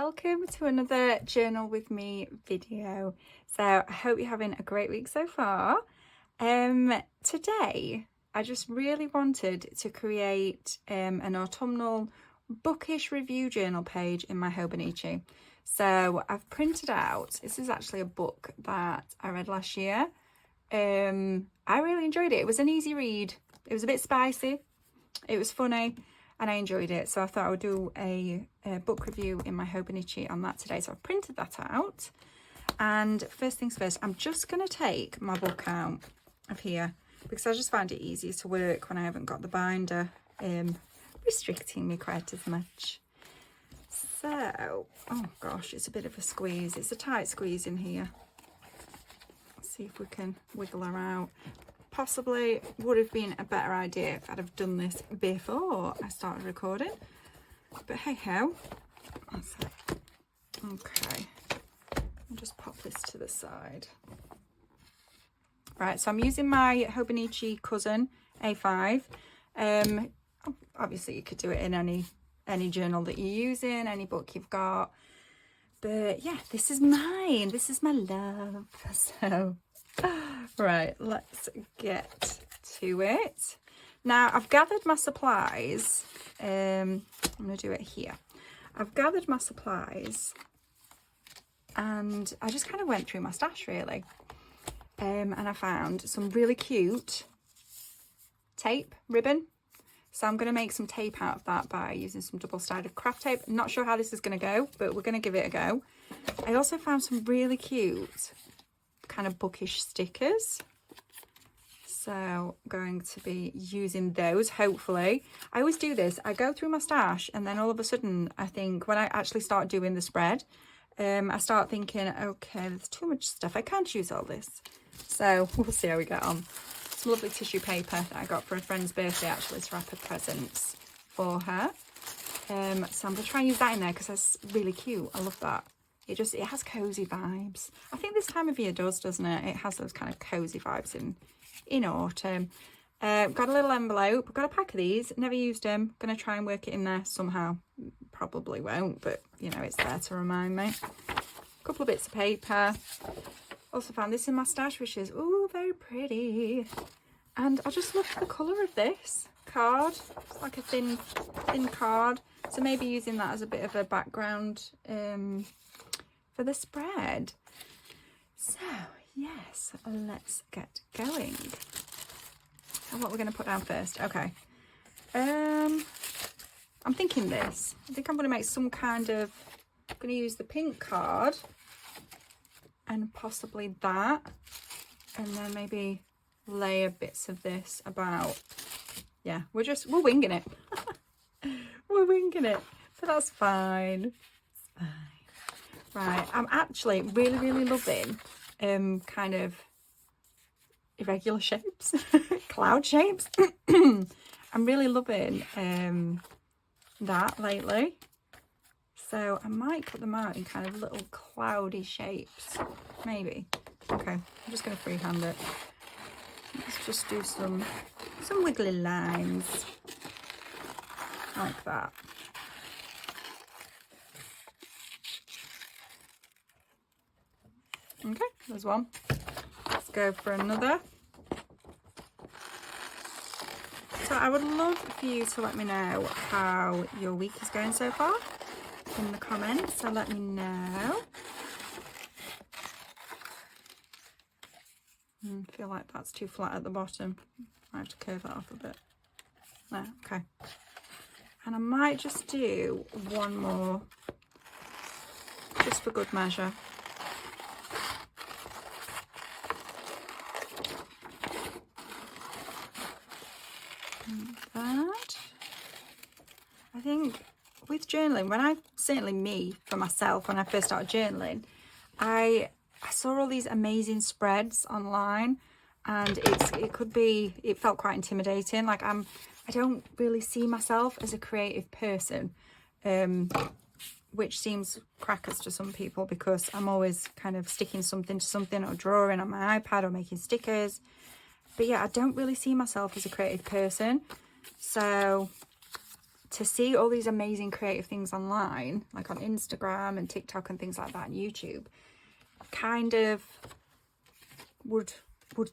welcome to another journal with me video. So I hope you're having a great week so far. Today I just really wanted to create an autumnal bookish review journal page in my Hobonichi. So I've printed out, this is actually a book that I read last year. I really enjoyed it. It was an easy read. It was a bit spicy, it was funny, and I enjoyed it. So I thought I would do a book review in my Hobonichi on that today. So I've printed that out. And first things first, I'm just going to take my book out of here because I just find it easier to work when I haven't got the binder restricting me quite as much. So, oh gosh, it's a bit of a squeeze. It's a tight squeeze in here. Let's see if we can wiggle her out. Possibly would have been a better idea if I'd have done this before I started recording. But hey ho. Okay. I'll just pop this to the side. Right, so I'm using my Hobonichi Cousin A5. Obviously you could do it in any journal that you're using, any book you've got. But yeah, this is mine. This is my love. So, right, let's get to it. Now, I've gathered my supplies. I'm going to do it here. I've gathered my supplies and I just kind of went through my stash really. And I found some really cute tape, ribbon. So I'm going to make some tape out of that by using some double-sided craft tape. I'm not sure how this is going to go, but we're going to give it a go. I also found some really cute kind of bookish stickers. So I'm going to be using those, hopefully. I always do this. I go through my stash and then all of a sudden, I think when I actually start doing the spread, I start thinking, okay, there's too much stuff. I can't use all this. So we'll see how we get on. Some lovely tissue paper that I got for a friend's birthday, actually, to wrap her presents for her. So I'm going to try and use that in there because that's really cute. I love that. It has cozy vibes. I think this time of year doesn't it? It has those kind of cozy vibes in autumn. Got a little envelope. Got a pack of these. Never used them. Going to try and work it in there somehow. Probably won't, but you know, it's there to remind me. A couple of bits of paper. Also found this in my stash, which is, ooh, very pretty. And I just love the colour of this card. It's like a thin card. So maybe using that as a bit of a background for the spread. So, yes, let's get going. And what we're going to put down first. Okay. I'm thinking this. I think I'm going to make some kind of, I'm going to use the pink card and possibly that, and then maybe layer bits of this about. Yeah, we're winging it. We're winging it, but that's fine. It's fine. Right, I'm actually really loving kind of irregular shapes, cloud shapes. I'm really loving that lately. So I might cut them out in kind of little cloudy shapes, maybe. Okay, I'm just going to freehand it. Let's just do some wiggly lines like that. Okay, there's one. Let's go for another. So I would love for you to let me know how your week is going so far in the comments. So let me know. I feel like that's too flat at the bottom. I have to curve that off a bit. There, okay. And I might just do one more, just for good measure. That. I think with journaling, for myself, when I first started journaling, I saw all these amazing spreads online, and it felt quite intimidating. Like I don't really see myself as a creative person, which seems crackers to some people because I'm always kind of sticking something to something or drawing on my iPad or making stickers. But yeah, I don't really see myself as a creative person. So to see all these amazing creative things online, like on Instagram and TikTok and things like that, and YouTube, kind of would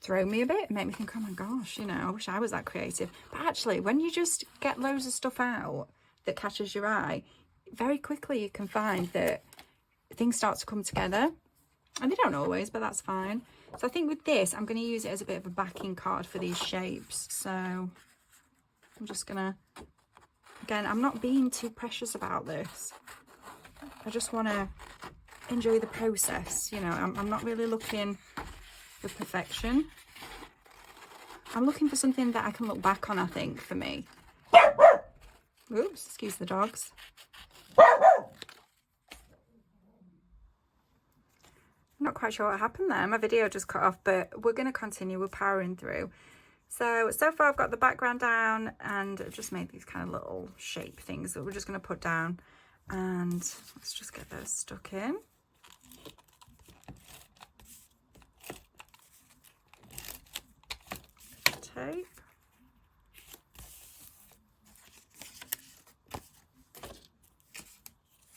throw me a bit and make me think, oh my gosh, you know, I wish I was that creative. But actually, when you just get loads of stuff out that catches your eye, very quickly you can find that things start to come together. And they don't always, but that's fine. So I think with this, I'm going to use it as a bit of a backing card for these shapes. So I'm just going to, again, I'm not being too precious about this. I just want to enjoy the process. You know, I'm not really looking for perfection. I'm looking for something that I can look back on, I think, for me. Oops, excuse the dogs. I'm not quite sure what happened there. My video just cut off, but we're going to continue. We're powering through. So far I've got the background down, and I've just made these kind of little shape things that we're just going to put down. And let's just get those stuck in. Tape.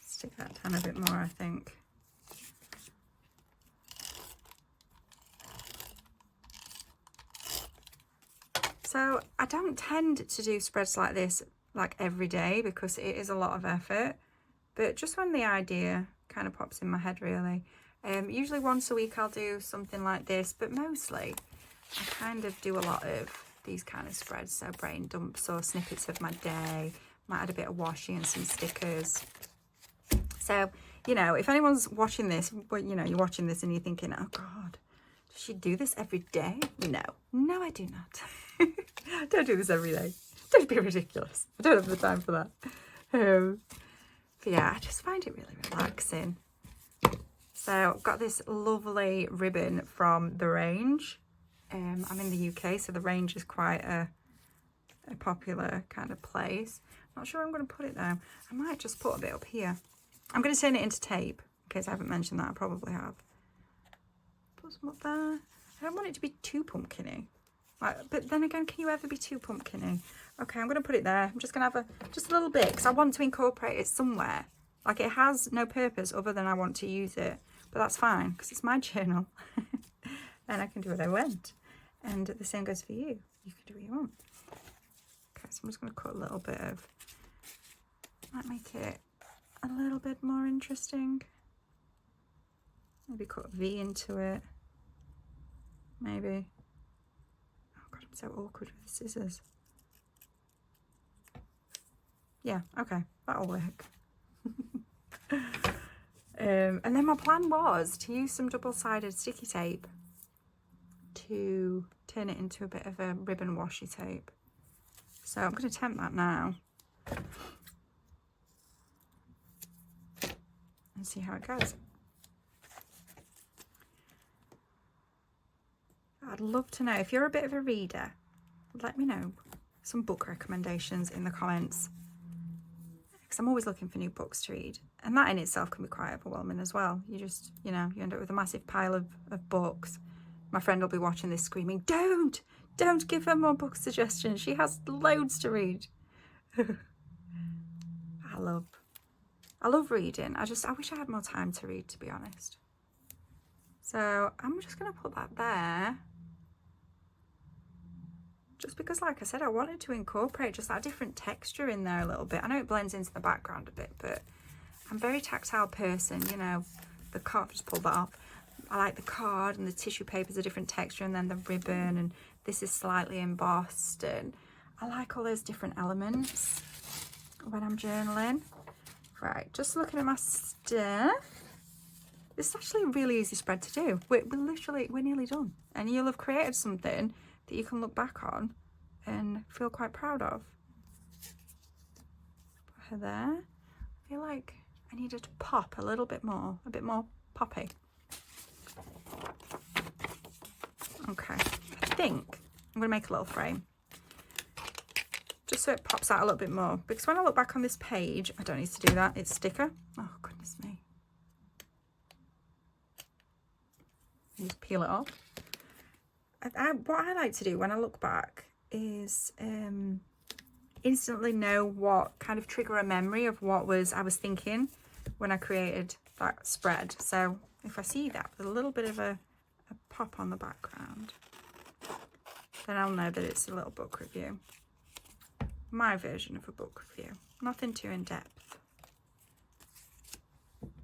Stick that down a bit more, I think. So I don't tend to do spreads like this like every day because it is a lot of effort, but just when the idea kind of pops in my head, really. Usually once a week I'll do something like this, but mostly I kind of do a lot of these kind of spreads, so brain dumps or snippets of my day. Might add a bit of washi and some stickers. So, you know, if anyone's watching this, well, you know, you're watching this and you're thinking, oh God, does she do this every day? No, I do not. I don't do this every day. Don't be ridiculous. I don't have the time for that. But yeah, I just find it really relaxing. So I've got this lovely ribbon from The Range. I'm in the UK, so The Range is quite a popular kind of place. Not sure where I'm going to put it though. I might just put a bit up here. I'm going to turn it into tape, in case I haven't mentioned that. I probably have. Put some up there. I don't want it to be too pumpkin-y. But then again, can you ever be too pumpkin-y? Okay, I'm going to put it there. I'm just going to have just a little bit, because I want to incorporate it somewhere. Like, it has no purpose other than I want to use it. But that's fine, because it's my journal. And I can do what I want. And the same goes for you. You can do what you want. Okay, so I'm just going to cut a little bit of... Might make it a little bit more interesting. Maybe cut a V into it. Maybe. I'm so awkward with the scissors. Yeah, okay, that'll work. And then my plan was to use some double-sided sticky tape to turn it into a bit of a ribbon washi tape. So I'm going to attempt that now and see how it goes. I'd love to know, if you're a bit of a reader, let me know some book recommendations in the comments, because I'm always looking for new books to read, and that in itself can be quite overwhelming as well. You just, you know, you end up with a massive pile of books. My friend will be watching this screaming, don't give her more book suggestions, she has loads to read. I love reading. I wish I had more time to read, to be honest. So I'm just going to put that there. Just because, like I said, I wanted to incorporate just that different texture in there a little bit. I know it blends into the background a bit, but I'm a very tactile person, you know. The card, just pull that off. I like the card, and the tissue paper is a different texture, and then the ribbon, and this is slightly embossed, and I like all those different elements when I'm journaling. Right, just looking at my stuff. This is actually a really easy spread to do. We're nearly done. And you'll have created something that you can look back on and feel quite proud of. Put her there. I feel like I needed to pop a bit more poppy. Okay, I think I'm going to make a little frame. Just so it pops out a little bit more. Because when I look back on this page, I don't need to do that. It's sticker. Oh, goodness me. Just peel it off. What I like to do when I look back is instantly know what kind of trigger a memory of what I was thinking when I created that spread. So if I see that with a little bit of a pop on the background, then I'll know that it's a little book review. My version of a book review. Nothing too in-depth.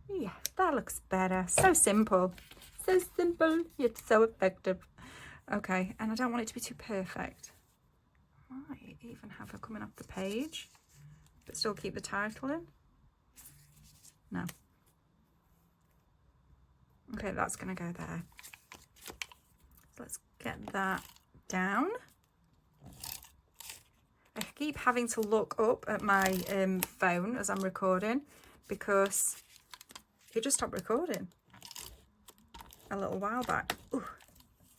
Yeah, that looks better. So simple. So simple, yet so effective. Okay, and I don't want it to be too perfect. I might even have her coming off the page, but still keep the title in. No. Okay, that's going to go there. So let's get that down. I keep having to look up at my phone as I'm recording because it just stopped recording a little while back. Ooh,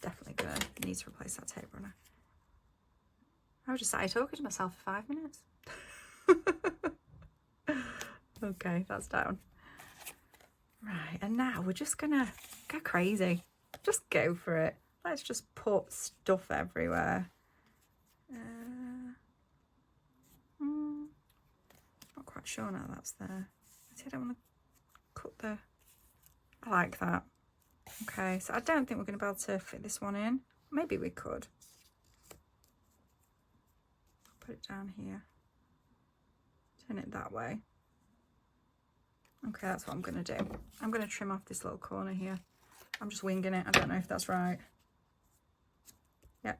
definitely going to need to replace that tape runner. I was just sat here talking to myself for 5 minutes. Okay, that's down. Right, and now we're just gonna go crazy. Just go for it. Let's just put stuff everywhere. Not quite sure now that's there. See, I don't want to cut the... I like that. Okay, so I don't think we're going to be able to fit this one in. Maybe we could. Put it down here. Turn it that way. Okay, that's what I'm going to do. I'm going to trim off this little corner here. I'm just winging it. I don't know if that's right. Yep,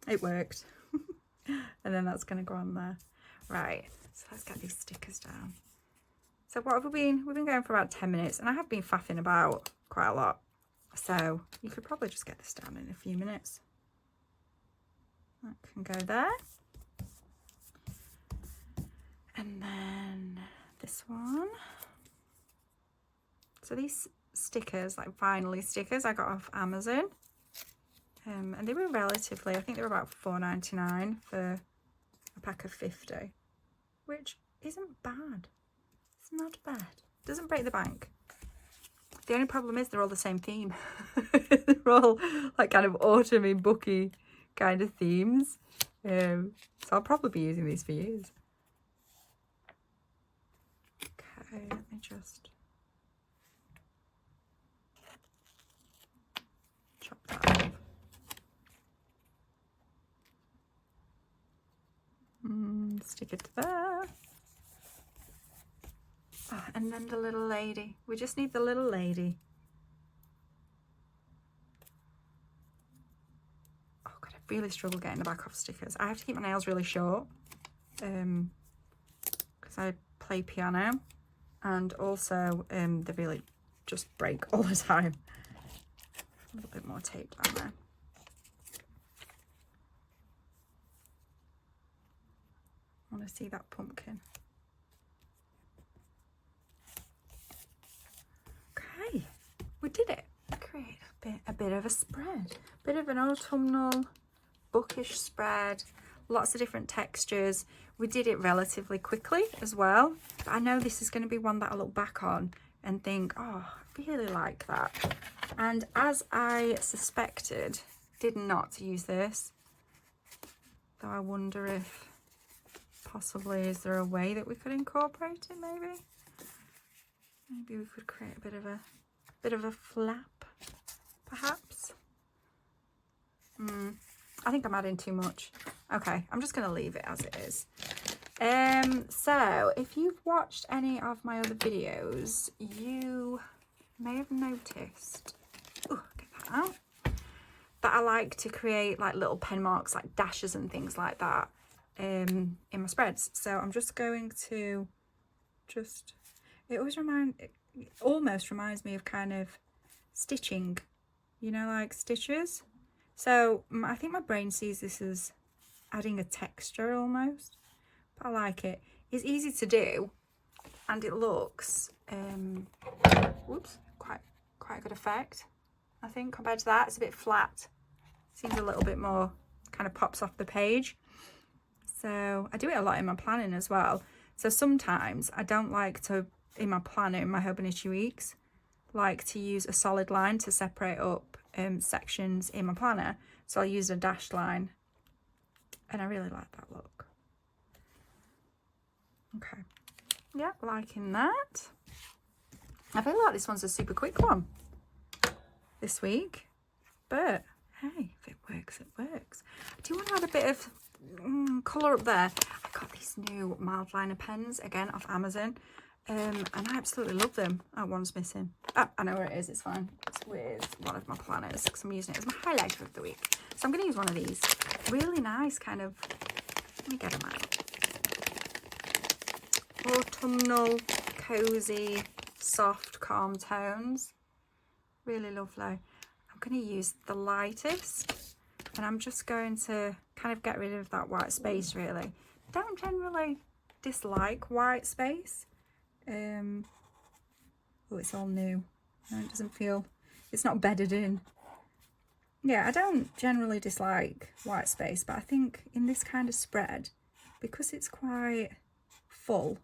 it worked. And then that's going to go on there. Right, so let's get these stickers down. So what have we been? We've been going for about 10 minutes, and I have been faffing about quite a lot. So you could probably just get this down in a few minutes. That can go there. And then this one. So these stickers, like vinyl stickers, I got off Amazon. And they were relatively, I think they were about $4.99 for a pack of 50, which isn't bad. It's not bad. Doesn't break the bank. The only problem is they're all the same theme. They're all like kind of autumny, booky kind of themes. So I'll probably be using these for years. Okay, let me just chop that off. Stick it there. Oh, and then the little lady. We just need the little lady. Oh God, I really struggle getting the back off stickers. I have to keep my nails really short because I play piano, and also they really just break all the time. A little bit more tape down there. I want to see that pumpkin. Okay, we did it. Create a bit of a spread, bit of an autumnal bookish spread, lots of different textures. We did it relatively quickly as well, but I know this is going to be one that I look back on and think, oh, I really like that. And as I suspected, did not use this, though I wonder if possibly, is there a way that we could incorporate it? Maybe we could create a bit of a flap, perhaps. I think I'm adding too much. Okay, I'm just going to leave it as it is. So if you've watched any of my other videos, you may have noticed, get that out, that I like to create like little pen marks, like dashes and things like that in my spreads. So I'm just going to it almost reminds me of kind of stitching, you know, like stitches. So I think my brain sees this as adding a texture almost, but I like it. It's easy to do, and it looks quite a good effect, I think, compared to that. It's a bit flat, seems a little bit more kind of pops off the page. So I do it a lot in my planning as well. So sometimes I don't like to, in my planner, in my Hobonichi weeks, like to use a solid line to separate up sections in my planner. So I'll use a dashed line, and I really like that look. Okay. Yeah, liking that. I feel like this one's a super quick one this week, but hey, if it works, it works. I do want to add a bit of colour up there. I got these new mild liner pens, again, off Amazon, and I absolutely love them. Oh, one's missing. Oh, I know where it is, it's fine. It's with one of my planners, because I'm using it as my highlighter of the week. So I'm going to use one of these. Really nice kind of, let me get them out. Autumnal, cosy, soft, calm tones. Really lovely. I'm going to use the lightest, and I'm just going to kind of get rid of that white space, really. Don't generally dislike white space. Oh, it's all new. No, it doesn't feel, it's not bedded in. Yeah, I don't generally dislike white space, but I think in this kind of spread, because it's quite full,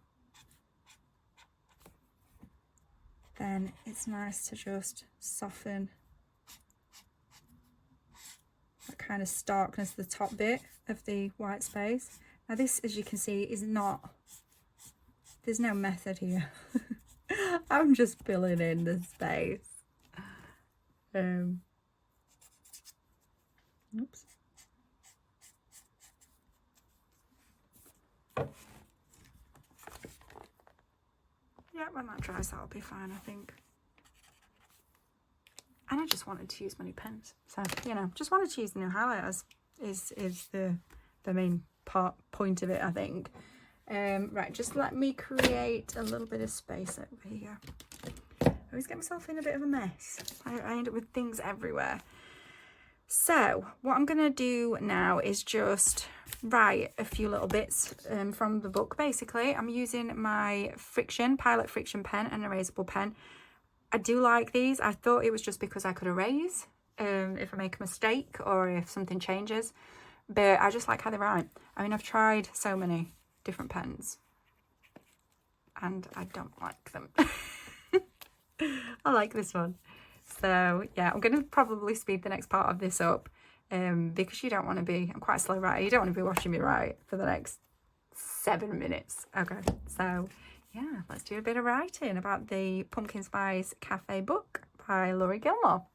then it's nice to just soften that kind of starkness, the top bit of the white space. Now this, as you can see, is not, there's no method here. I'm just filling in the space. Oops. Yeah, when that dries, that'll be fine, I think. And I just wanted to use my new pens, so you know, just wanted to use the new highlighters is the main point of it, I think. Right, just let me create a little bit of space over here. I always get myself in a bit of a mess. I end up with things everywhere. So what I'm gonna do now is just write a few little bits from the book. Basically, I'm using my Pilot Friction pen, an erasable pen. I do like these. I thought it was just because I could erase if I make a mistake or if something changes, but I just like how they write. I mean, I've tried so many different pens and I don't like them. I like this one. So yeah, I'm going to probably speed the next part of this up because you don't want to be, I'm quite a slow writer, you don't want to be watching me write for the next 7 minutes. Okay, so yeah, let's do a bit of writing about the Pumpkin Spice Café book by Laurie Gilmore.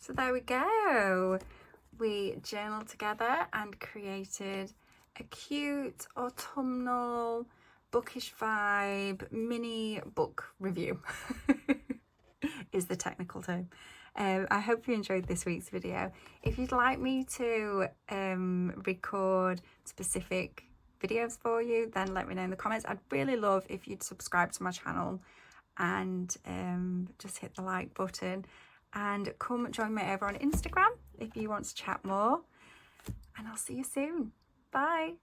So there we go. We journaled together and created a cute autumnal bookish vibe mini book review is the technical term. I hope you enjoyed this week's video. If you'd like me to record specific videos for you, then let me know in the comments. I'd really love if you'd subscribe to my channel and just hit the like button. And come join me over on Instagram if you want to chat more. And I'll see you soon. Bye.